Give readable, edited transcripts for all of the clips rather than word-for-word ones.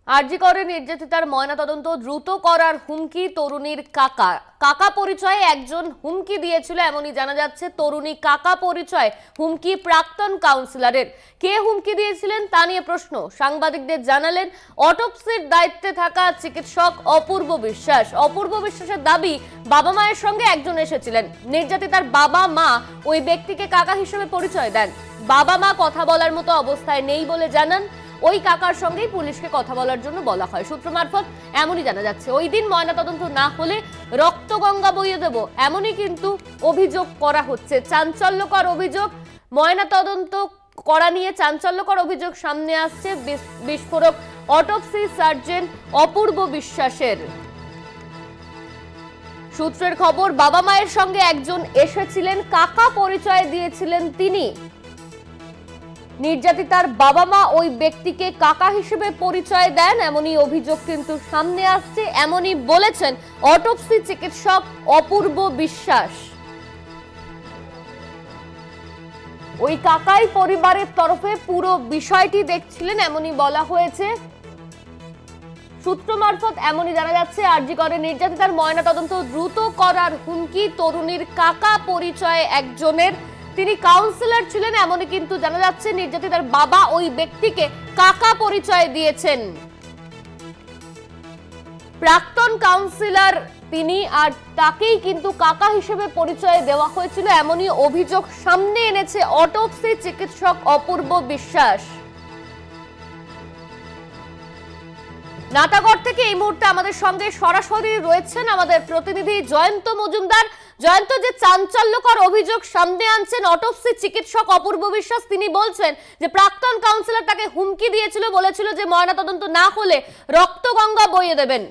আরজি করে নির্যাতিতার ময়নাতদন্ত দ্রুত করার হুমকি তরুণীর কাকা। কাকা পরিচয়ে একজন হুমকি দিয়েছিল এমনই জানা যাচ্ছে। তরুণী কাকা পরিচয় হুমকি প্রাক্তন কাউন্সিলরের। কে হুমকি দিয়েছিলেন তা নিয়ে প্রশ্ন। সাংবাদিকদের জানালেন অটোপসির দায়িত্বে থাকা চিকিৎসক অপূর্ব বিশ্বাস। অপূর্ব বিশ্বাসের দাবি বাবা মায়ের সঙ্গে একজন এসেছিলেন। নির্যাতিতার বাবা মা ওই ব্যক্তিকে কাকা হিসেবে পরিচয় দেন। বাবা মা কথা বলার মতো অবস্থায় নেই বলে জানান। ওই কাকার সঙ্গেই পুলিশকে কথা বলার জন্য বলা হয়। সূত্র মারফত এমনই জানা যাচ্ছে ওই দিন ময়নাতদন্ত না হলে রক্তগঙ্গা বইয়ে দেব, এমনই কিন্তু অভিযোগ করা হচ্ছে। চাঞ্চল্যকর অভিযোগ। ময়নাতদন্ত করা নিয়ে চাঞ্চল্যকর অভিযোগ সামনে আসছে বিস্ফোরক অটোপসি সার্জন অপূর্ব বিশ্বাসের। সূত্রের খবর, বাবা মায়ের সঙ্গে একজন এসেছিলেন, কাকা পরিচয় দিয়েছিলেন তিনি। নির্যাতিতার বাবা মা ওই ব্যক্তিকে কাকা হিসেবে পরিচয় দেন, এমনই অভিযোগ কিন্তু সামনে আসছে। এমনই বলেছেন অটোপসি চিকিৎসক অপূর্ব বিশ্বাস। ওই কাকাই পরিবারের তরফে পুরো বিষয়টি দেখছিলেন, এমনই বলা হয়েছে। সূত্র মারফত এমনই জানা যাচ্ছে আরজি করে নির্যাতিতার ময়নাতদন্ত দ্রুত করার হুমকি তরুণীর কাকা পরিচয়ে একজনের। তিনি কাউন্সিলর ছিলেন, এমনই কিন্তু জানা যাচ্ছে। নির্যাতিতার বাবা ওই ব্যক্তিকে কাকা পরিচয় দিয়েছেন। প্রাক্তন কাউন্সিলর তিনি, আর তাকেই কিন্তু কাকা হিসেবে পরিচয় দেওয়া হয়েছিল, এমনই অভিযোগ সামনে এনেছে অটোপসি চিকিৎসক অপূর্ব বিশ্বাস। নাটাগড় থেকে এই মুহূর্তে আমাদের সঙ্গে সরাসরি রয়েছেন আমাদের প্রতিনিধি জয়ন্ত মজুমদার। জয়ন্ত, যে চাঞ্চল্যকর অভিযোগ সামনে আনছেন অটোপসি চিকিৎসক অপূর্ব বিশ্বাস, তিনি বলছেন যে প্রাক্তন কাউন্সিলর তাকে হুমকি দিয়েছিল, বলেছিল যে ময়নাতদন্ত না হলে রক্তগঙ্গা বইয়ে দেবেন।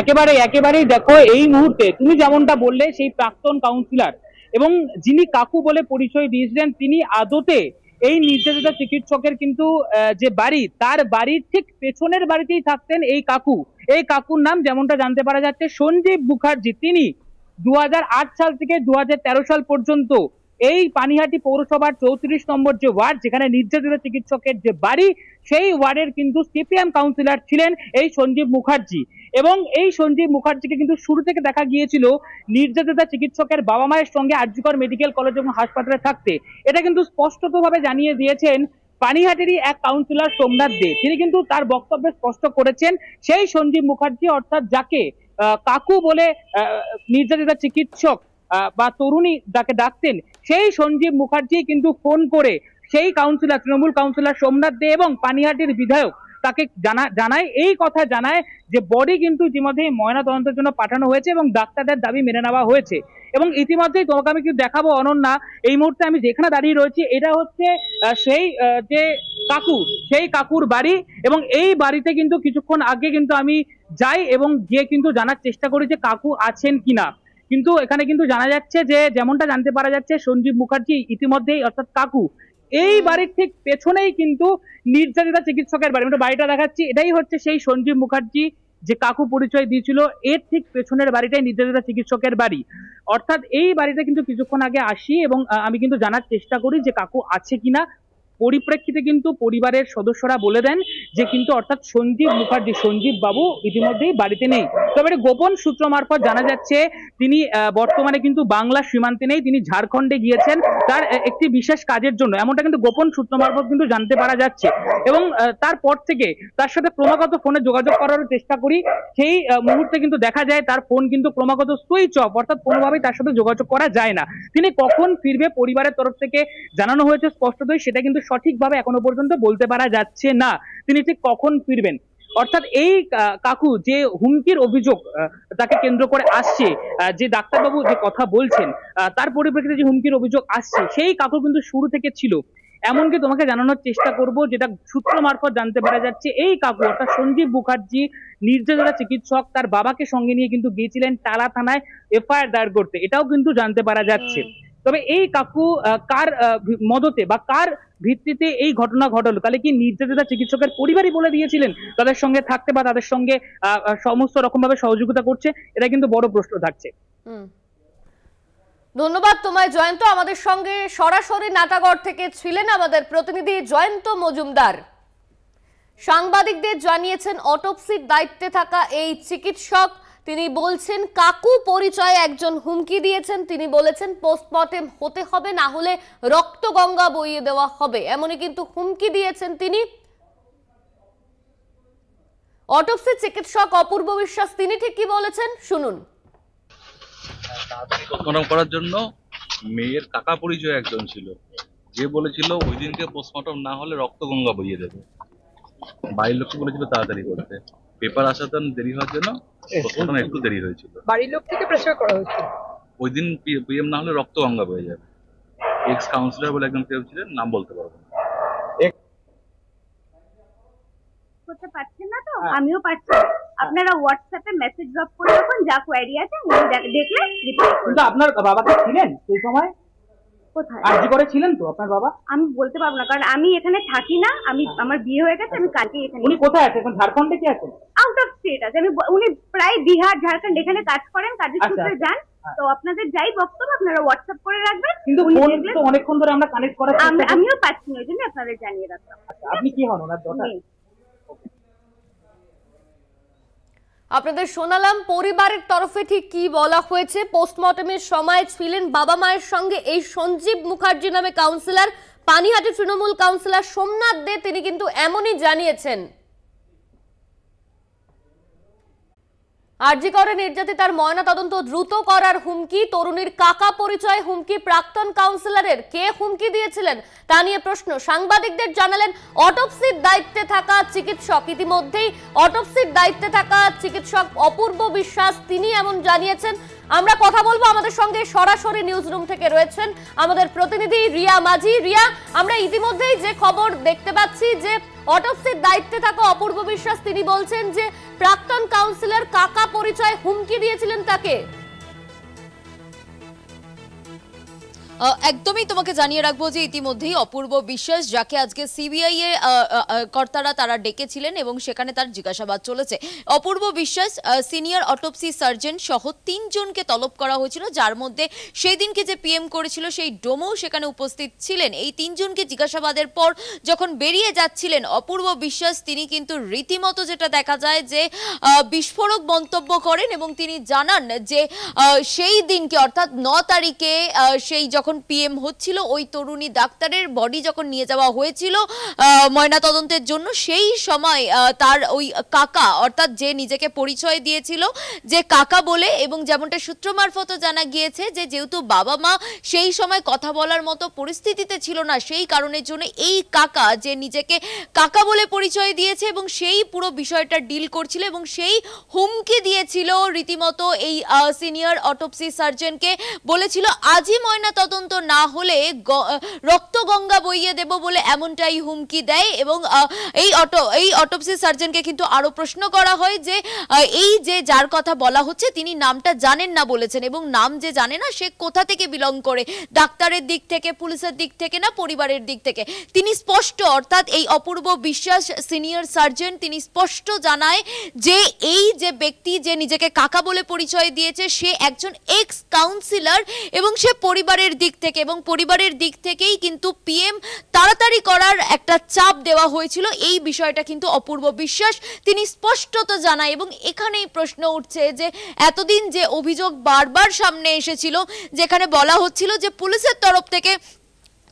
একেবারেই দেখো, এই মুহূর্তে তুমি যেমনটা বললে সেই প্রাক্তন কাউন্সিলর এবং যিনি কাকু বলে পরিচয় দিয়েছিলেন, তিনি আদতে এই নির্যাতিতা চিকিৎসকের কিন্তু যে বাড়ি, তার বাড়ির ঠিক পেছনের বাড়িতেই থাকতেন এই কাকু। এই কাকুর নাম যেমনটা জানতে পারা যাচ্ছে সঞ্জীব মুখার্জি। তিনি 2008 সাল থেকে 2013 সাল পর্যন্ত এই পানিহাটি পৌরসভার 34 নম্বর যে ওয়ার্ড, যেখানে নির্যাতিত চিকিৎসকের যে বাড়ি, সেই ওয়ার্ডের কিন্তু সিপিএম কাউন্সিলর ছিলেন এই সঞ্জীব মুখার্জি। এবং এই সঞ্জীব মুখার্জিকে কিন্তু শুরু থেকে দেখা গিয়েছিল নির্যাতিতা চিকিৎসকের বাবা মায়ের সঙ্গে আরজি কর মেডিকেল কলেজ এবং হাসপাতালে থাকতে। এটা কিন্তু স্পষ্টতভাবে জানিয়ে দিয়েছেন পানিহাটিরই এক কাউন্সিলর সোমনাথ দে। তিনি কিন্তু তার বক্তব্যে স্পষ্ট করেছেন সেই সঞ্জীব মুখার্জি, অর্থাৎ যাকে কাকু বলে নির্যাতিতা চিকিৎসক বা তরুণী যাকে ডাকতেন, সেই সঞ্জীব মুখার্জি কিন্তু ফোন করে সেই কাউন্সিলর, তৃণমূল কাউন্সিলর সোমনাথ দে এবং পানিহাটির বিধায়ক তাকে জানায়, এই কথা জানায় যে বডি কিন্তু ইতিমধ্যে ময়না তদন্তের জন্য পাঠানো হয়েছে এবং ডাক্তারদের দাবি মেনে নেওয়া হয়েছে। এবং ইতিমধ্যেই তোমাকে আমি কিন্তু দেখাবো অনন্যা, এই মুহূর্তে আমি যেখানে দাঁড়িয়ে রয়েছি এটা হচ্ছে সেই যে কাকু, সেই কাকুর বাড়ি। এবং এই বাড়িতে কিন্তু কিছুক্ষণ আগে কিন্তু আমি যাই এবং গিয়ে কিন্তু জানার চেষ্টা করি যে কাকু আছেন কিনা। কিন্তু এখানে কিন্তু জানা যাচ্ছে যে, যেমনটা জানতে পারা যাচ্ছে, সঞ্জীব মুখার্জি ইতিমধ্যেই, অর্থাৎ কাকু, এই বাড়ির ঠিক পেছনেই কিন্তু নির্যাতিতা চিকিৎসকের বাড়ি। আমি বাড়িটা দেখাচ্ছি, এটাই হচ্ছে সেই সঞ্জীব মুখার্জি যে কাকু পরিচয় দিয়েছিল, এর ঠিক পেছনের বাড়িটাই নির্যাতিতা চিকিৎসকের বাড়ি। অর্থাৎ এই বাড়িটা কিন্তু কিছুক্ষণ আগে আসি এবং আমি কিন্তু জানার চেষ্টা করি যে কাকু আছে কিনা। পরিপ্রেক্ষিতে কিন্তু পরিবারের সদস্যরা বলে দেন যে কিন্তু, অর্থাৎ সঞ্জীব মুখার্জি, সঞ্জীব বাবু ইতিমধ্যেই বাড়িতে নেই। তবে গোপন সূত্র মারফত জানা যাচ্ছে তিনি বর্তমানে কিন্তু বাংলা সীমান্তে নেই, তিনি ঝাড়খণ্ডে গিয়েছেন তার একটি বিশেষ কাজের জন্য, এমনটা কিন্তু গোপন সূত্র মারফত কিন্তু জানতে পারা যাচ্ছে। এবং তারপর থেকে তার সাথে ক্রমাগত ফোনে যোগাযোগ করার চেষ্টা করি, সেই মুহূর্তে কিন্তু দেখা যায় তার ফোন কিন্তু ক্রমাগত সুইচ অফ, অর্থাৎ কোনোভাবেই তার সাথে যোগাযোগ করা যায় না। তিনি কখন ফিরবে পরিবারের তরফ থেকে জানানো হয়েছে স্পষ্টতই, সেটা কিন্তু সঠিকভাবে এখনো পর্যন্ত বলতে পারা যাচ্ছে না তিনি ঠিক কখন ফিরবেন। অর্থাৎ এই কাকু যে হুমকির অভিযোগ তাকে কেন্দ্র করে আসছে, যে ডাক্তারবাবু যে কথা বলছেন তার পরিপ্রেক্ষিতে যে হুমকির অভিযোগ আসছে, সেই কাকু কিন্তু শুরু থেকে ছিল। এমনকি তোমাকে জানানোর চেষ্টা করব, যেটা সূত্র মারফত জানতে পারা যাচ্ছে, এই কাকু অর্থাৎ সঞ্জীব মুখার্জি নির্যাতিতা চিকিৎসক তার বাবাকে সঙ্গে নিয়ে কিন্তু গিয়েছিলেন টালা থানায় এফআইআর দায়ের করতে, এটাও কিন্তু জানতে পারা যাচ্ছে। তবে এই কাকু কার মদতে বা কার ভিত্তিতে এই ঘটনা ঘটলো, তাহলে কি নির্যাতিতা চিকিৎসকের পরিবারই বলে দিয়েছিলেন তাদের সঙ্গে থাকতে বা তাদের সঙ্গে সমস্ত রকম ভাবে সহযোগিতা করছে? এটা কিন্তু বড় প্রশ্ন থাকছে। ধন্যবাদ তোমায় জয়ন্ত। আমাদের সঙ্গে সরাসরি নাটাগড় থেকে ছিলেন আমাদের প্রতিনিধি জয়ন্ত মজুমদার। সাংবাদিকদের জানিয়েছেন অটোপসির দায়িত্বে থাকা এই চিকিৎসক, তিনি বলছেন কাকু পরিচয়ে একজন হুমকি দিয়েছেন। তিনি বলেছেন পোস্টমর্টেম হতে হবে, না হলে রক্তগঙ্গা বইয়ে দেওয়া হবে, এমনই কিন্তু হুমকি দিয়েছেন তিনি। অটোপসি চিকিৎসক অপূর্ব বিশ্বাস তিনি ঠিক কি বলেছেন শুনুন। পোস্টমর্টম করার জন্য মেয়ের কাকা পরিচয় একজন ছিল, যে বলেছিল ওই দিনকে পোস্টমর্টম না হলে রক্তগঙ্গা বইয়ে দেবে। বাড়ির লোককে বলেছিল তাড়াতাড়ি করতে, পেপার আসাতে দেরি হওয়ার জন্য পোস্টমর্টম একটু দেরি হয়েছিল। বাড়ির লোক থেকে প্রেসার করা হয়েছিল ওই দিন পিএম না হলে রক্তগঙ্গা বয়ে যাবে। এক্স কাউন্সিলর বলে একজন কেউ ছিলেন, নাম বলতে পারবো না। করতে পারছেন না তো আমিও পারছি। আপনারা হোয়াটসঅ্যাপে মেসেজ ড্রপ করে রাখুন, যা কোয়েরি আছে দেখলে রিপ্লাই করব। কিন্তু আপনার বাবা কি ছিলেন সেই সময়? কোথায় আরজি করে ছিলেন তো আপনার বাবা? আমি বলতে পারবো না, কারণ আমি এখানে থাকি না। আমার বিয়ে হয়ে গেছে, আমি কালকে এখানে। উনি কোথায় আছে এখন? ঝাড়খণ্ডে কি আছে? আউট অফ স্টেট আছে। উনি প্রায় বিহার ঝাড়খণ্ড এখানে কাজ করেন, কাজের সূত্রে যান। তো আপনাদের যাই বক্তব্য আপনারা হোয়াটসঅ্যাপ করে রাখবেন। কিন্তু ফোন তো অনেকক্ষণ ধরে আমরা কানেক্ট করার চেষ্টা করছি। আমিও পাচ্ছি না, ওই জন্য আপনাদের জানিয়ে রাখলাম। আপনি কি হন ওনার ডটার? আপনাদের শোনালাম পরিবারের তরফে ঠিক কি বলা হয়েছে। পোস্টমর্টমের সময় ছিলেন বাবা মায়ের সঙ্গে এই সঞ্জীব মুখার্জি নামে কাউন্সিলর, পানিহাটি তৃণমূল কাউন্সিলর সোমনাথ দে, তিনি কিন্তু এমনই জানিয়েছেন। আরজি করে নির্যাতিতার ময়না তদন্ত দ্রুত করার হুমকি, তরুণীর কাকা পরিচয় হুমকি প্রাক্তন কাউন্সিলরের, কে হুমকি দিয়েছিলেন তা নিয়ে প্রশ্ন। সাংবাদিকদের জানালেন অটোপসির দায়িত্বে থাকা চিকিৎসক, ইতিমধ্যেই অটোপসির দায়িত্বে থাকা চিকিৎসক অপূর্ব বিশ্বাস তিনি এমন জানিয়েছেন। আমরা কথা বলবো, আমাদের সঙ্গে সরাসরি নিউজ রুম থেকে রয়েছেন আমাদের প্রতিনিধি রিয়া মাঝি। রিয়া, আমরা ইতিমধ্যেই যে খবর দেখতে পাচ্ছি যে অটোপসির দায়িত্বে থাকা অপূর্ব বিশ্বাস তিনি বলছেন যে প্রাক্তন কাউন্সিলর কাকা পরিচয় হুমকি দিয়েছিলেন তাকে। একদমই তোমাকে জানিয়ে রাখবো যে ইতিমধ্যেই অপূর্ব বিশ্বাস, যাকে আজকে সিবিআই এর কর্তারা তারা ডেকেছিলেন এবং সেখানে তার জিজ্ঞাসাবাদ চলেছে। অপূর্ব বিশ্বাস সিনিয়র অটোপসি সার্জন সহ 3 জনকে তলব করা হয়েছিল, যার মধ্যে সেই দিনকে যে পিএম করেছিল সেই ডোমও সেখানে উপস্থিত ছিলেন। এই 3 জনকে জিজ্ঞাসাবাদের পর যখন বেরিয়ে যাচ্ছিলেন অপূর্ব বিশ্বাস, তিনি কিন্তু রীতিমতো যেটা দেখা যায় যে বিস্ফোরক মন্তব্য করেন এবং তিনি জানান যে সেই দিনকে অর্থাৎ 9 তারিখে সেই যখন পিএম হচ্ছিল, ওই তরুণী ডাক্তারের বডি যখন নিয়ে যাওয়া হয়েছিল ময়না তদন্তের জন্য, সেই সময় তার ওই কাকা অর্থাৎ যে নিজেকে পরিচয় দিয়েছিল যে কাকা বলে, এবং যেমনটা সূত্র মারফত জানা গিয়েছে যে যেহেতু বাবা মা সেই সময় কথা বলার মতো পরিস্থিতিতে ছিল না, সেই কারণের জন্য এই কাকা যে নিজেকে কাকা বলে পরিচয় দিয়েছে এবং সেই পুরো বিষয়টা ডিল করছিল এবং সেই হুমকি দিয়েছিল রীতিমতো এই সিনিয়র অটোপসি সার্জনকে, বলেছিল আজই ময়না তদন্ত না হলে রক্তগঙ্গা বইয়ে দেব বলে এমনটাই হুমকি দেয়। এবং এই অটোপসি সার্জনকে কিন্তু আরো প্রশ্ন করা হয় যে এই যে যার কথা বলা হচ্ছে তিনি নামটা জানেন না বলেছেন, এবং নাম যে জানে না সে কোথা থেকে বিলং করে, ডাক্তারের দিক থেকে, পুলিশের দিক থেকে না পরিবারের দিক থেকে। তিনি স্পষ্ট অর্থাৎ এই অপূর্ব বিশ্বাস সিনিয়র সার্জন তিনি স্পষ্ট জানায় যে এই যে ব্যক্তি যে নিজেকে কাকা বলে পরিচয় দিয়েছে সে একজন এক্স কাউন্সিলর এবং সে পরিবারের দিক থেকে, এবং পরিবারের দিক থেকেই কিন্তু পিএম তাড়াতাড়ি করার একটা চাপ দেওয়া হয়েছিল। এই বিষয়টা কিন্তু অপূর্ব বিশ্বাস তিনি স্পষ্টত জানায়। এবং এখানেই প্রশ্ন উঠছে যে এতদিন যে অভিযোগ বারবার সামনে এসেছিল, যেখানে বলা হচ্ছিল যে পুলিশের তরফ থেকে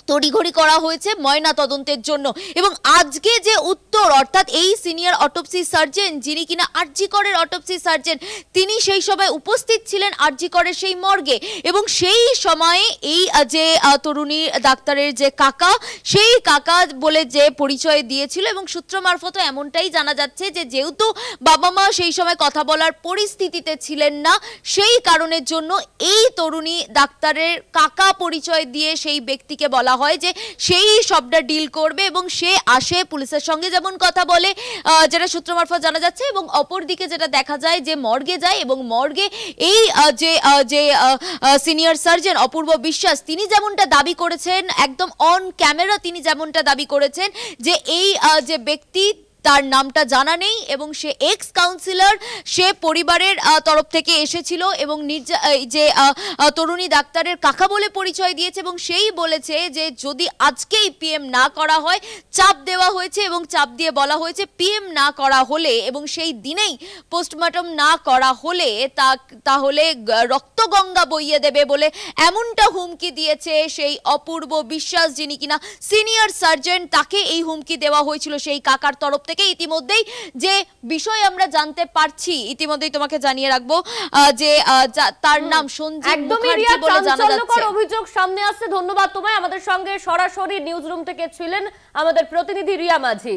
তড়িঘড়ি করা হয়েছে ময়না তদন্তের জন্য, এবং আজকে যে উত্তর অর্থাৎ এই সিনিয়র অটোপসি সার্জন যিনি কিনা আরজি করের অটোপসি সার্জন, তিনি সেই সময় উপস্থিত ছিলেন আরজি করের সেই মর্গে, এবং সেই সময়ে এই যে তরুণী ডাক্তারের যে কাকা, সেই কাকা বলে যে পরিচয় দিয়েছিল, এবং সূত্র মারফত এমনটাই জানা যাচ্ছে যে যেহেতু বাবা মা সেই সময় কথা বলার পরিস্থিতিতে ছিলেন না, সেই কারণের জন্য এই তরুণী ডাক্তারের কাকা পরিচয় দিয়ে সেই ব্যক্তিকে বলা হয় যে সেই সবটা ডিল করবে, এবং সে আসে পুলিশের সঙ্গে যেমন কথা বলে যেটা সূত্র মারফত জানা যাচ্ছে, এবং অপরদিকে যেটা দেখা যায় যে মর্গে যায়, এবং মর্গে এই যে সিনিয়র সার্জন অপূর্ব বিশ্বাস তিনি যেমনটা দাবি করেছেন একদম অন ক্যামেরা, তিনি যেমনটা দাবি করেছেন যে এই যে ব্যক্তি তার নামটা জানা নেই এবং সে এক্স কাউন্সিলর, সে পরিবারের তরফ থেকে এসেছিল এবং যে তরুণী ডাক্তারের কাকা বলে পরিচয় দিয়েছে এবং সেই বলেছে যে যদি আজকেই পিএম না করা হয়, চাপ দেওয়া হয়েছে এবং চাপ দিয়ে বলা হয়েছে পিএম না করা হলে এবং সেই দিনেই পোস্টমর্টম না করা হলে তাহলে রক্তগঙ্গা বইয়ে দেবে বলে এমনটা হুমকি দিয়েছে সেই অপূর্ব বিশ্বাস, যিনি কিনা সিনিয়র সার্জন। তাকে এই হুমকি দেওয়া হয়েছিল সেই কাকার তরফ থেকে। ইতিমধ্যেই যে বিষয় আমরা জানতে পারছি, ইতিমধ্যেই তোমাকে জানিয়ে রাখবো যে তার নাম সঞ্জীব মুখার্জি বলে জানা যাচ্ছে। অভিযোগ সামনে আসছে। ধন্যবাদ তোমায়। আমাদের সঙ্গে সরাসরি নিউজ রুম থেকে ছিলেন আমাদের প্রতিনিধি রিয়া মাঝি।